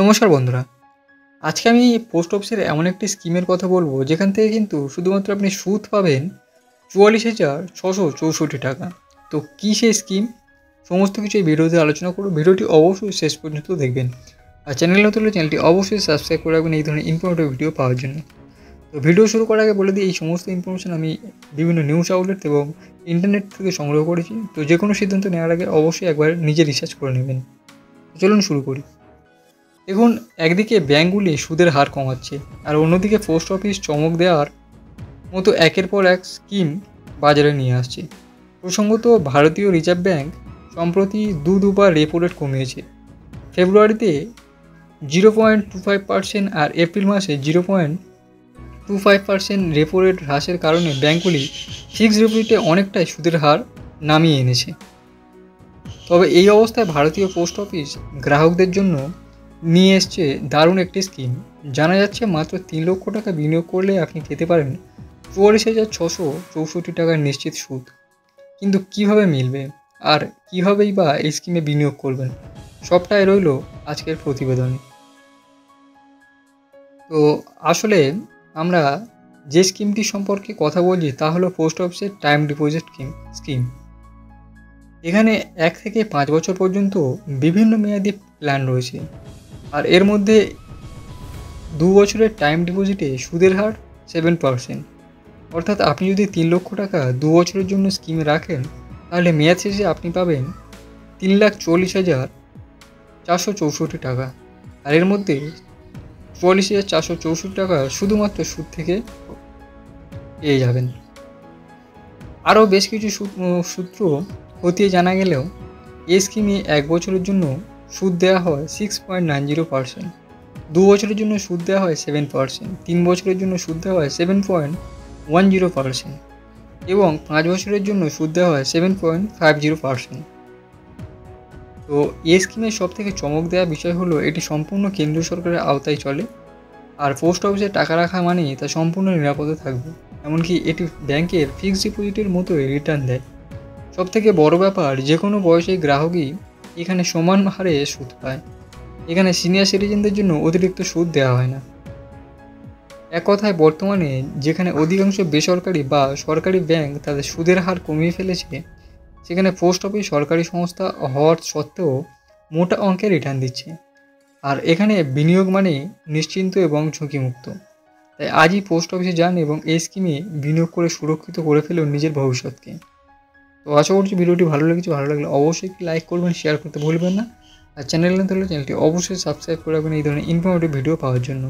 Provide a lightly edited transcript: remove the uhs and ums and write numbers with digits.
নমস্কার বন্ধুরা, আজকে আমি পোস্ট অফিসের এমন একটি স্কিমের কথা বলবো যেখান থেকে কিন্তু শুধুমাত্র আপনি সুদ পাবেন 44,664 টাকা। তো কী সেই স্কিম, সমস্ত কিছু এই ভিডিওতে আলোচনা করব। ভিডিওটি অবশ্যই শেষ পর্যন্ত দেখবেন। আর চ্যানেল নতুন হলে চ্যানেলটি অবশ্যই সাবস্ক্রাইব করে রাখবেন এই ধরনের ইনফরমেটিভ ভিডিও পাওয়ার জন্য। তো ভিডিও শুরু করার আগে বলে দিই, এই সমস্ত ইনফরমেশন আমি বিভিন্ন নিউজ আউটলেট এবং ইন্টারনেট থেকে সংগ্রহ করেছি। তো যে কোনো সিদ্ধান্ত নেওয়ার আগে অবশ্যই একবার নিজে রিসার্চ করে নেবেন। চলুন শুরু করি। দেখুন, একদিকে ব্যাঙ্কগুলি সুদের হার কমাচ্ছে, আর অন্যদিকে পোস্ট অফিস চমক দেওয়ার মতো একের পর এক স্কিম বাজারে নিয়ে আসছে। প্রসঙ্গত, ভারতীয় রিজার্ভ ব্যাঙ্ক সম্প্রতি দুবার রেপো রেট কমিয়েছে। ফেব্রুয়ারিতে 0.25% আর এপ্রিল মাসে 0.25% রেপো রেট হ্রাসের কারণে ব্যাঙ্কগুলি ফিক্সড ডিপোজিটে অনেকটাই সুদের হার নামিয়ে এনেছে। তবে এই অবস্থায় ভারতীয় পোস্ট অফিস গ্রাহকদের জন্য নিয়ে এসছে দারুণ একটি স্কিম। জানা যাচ্ছে মাত্র 3 লক্ষ টাকা বিনিয়োগ করলে আপনি পেতে পারেন 44,664 টাকার নিশ্চিত সুদ। কিন্তু কিভাবে মিলবে, আর কীভাবেই বা এই স্কিমে বিনিয়োগ করবেন, সবটাই রইল আজকের প্রতিবেদনে। তো আসলে আমরা যে স্কিমটি সম্পর্কে কথা বলছি তা হলো পোস্ট অফিসের টাইম ডিপোজিট স্কিম। এখানে 1 থেকে 5 বছর পর্যন্ত বিভিন্ন মেয়াদি প্ল্যান রয়েছে, আর এর মধ্যে 2 বছরের টাইম ডিপোজিটে সুদের হার 7%। অর্থাৎ আপনি যদি 3 লক্ষ টাকা 2 বছরের জন্য স্কিমে রাখেন, তাহলে মেয়াদ শেষে আপনি পাবেন 3,40,464 টাকা। আর এর মধ্যে 44,464 টাকা শুধুমাত্র সুদ থেকে পেয়ে যাবেন। আরও বেশ কিছু সূত্র খতিয়ে জানা গেলেও এই স্কিমে 1 বছরের জন্য সুদ দেওয়া হয় 6.90%, 2 বছরের জন্য সুদ দেওয়া হয় 7%, 3 বছরের জন্য সুদ দেওয়া হয় 7.10% এবং 5 বছরের জন্য সুদ দেওয়া হয় 7.50%। তো এই স্কিমের সবথেকে চমক দেওয়া বিষয় হলো এটি সম্পূর্ণ কেন্দ্রীয় সরকারের আওতায় চলে, আর পোস্ট অফিসে টাকা রাখা মানেই তা সম্পূর্ণ নিরাপদে থাকবে। এমনকি এটি ব্যাংকের ফিক্সড ডিপোজিটের মতোই রিটার্ন দেয়। সবথেকে বড় ব্যাপার, যে কোনো বয়সী গ্রাহকই এখানে সমান হারে সুদ পায়। এখানে সিনিয়র সিটিজেনদের জন্য অতিরিক্ত সুদ দেওয়া হয় না। এক কথায়, বর্তমানে যেখানে অধিকাংশ বেসরকারি বা সরকারি ব্যাংক তাদের সুদের হার কমিয়ে ফেলেছে, সেখানে পোস্ট অফিস সরকারি সংস্থা হওয়ার সত্ত্বেও মোটা অঙ্কের রিটার্ন দিচ্ছে। আর এখানে বিনিয়োগ মানে নিশ্চিন্ত এবং ঝুঁকিমুক্ত। তাই আজই পোস্ট অফিসে যান এবং এই স্কিমে বিনিয়োগ করে সুরক্ষিত করে ফেলুন নিজের ভবিষ্যৎকে। তো আশা করছি ভিডিওটি ভালো লেগেছে। ভালো লাগলে অবশ্যই একটি লাইক করবেন, শেয়ার করতে ভুলবেন না। আর চ্যানেল নতুন হলে চ্যানেলটি অবশ্যই সাবস্ক্রাইব করে রাখবেন এই ধরনের ইনফরমেটিভ ভিডিও পাওয়ার জন্য।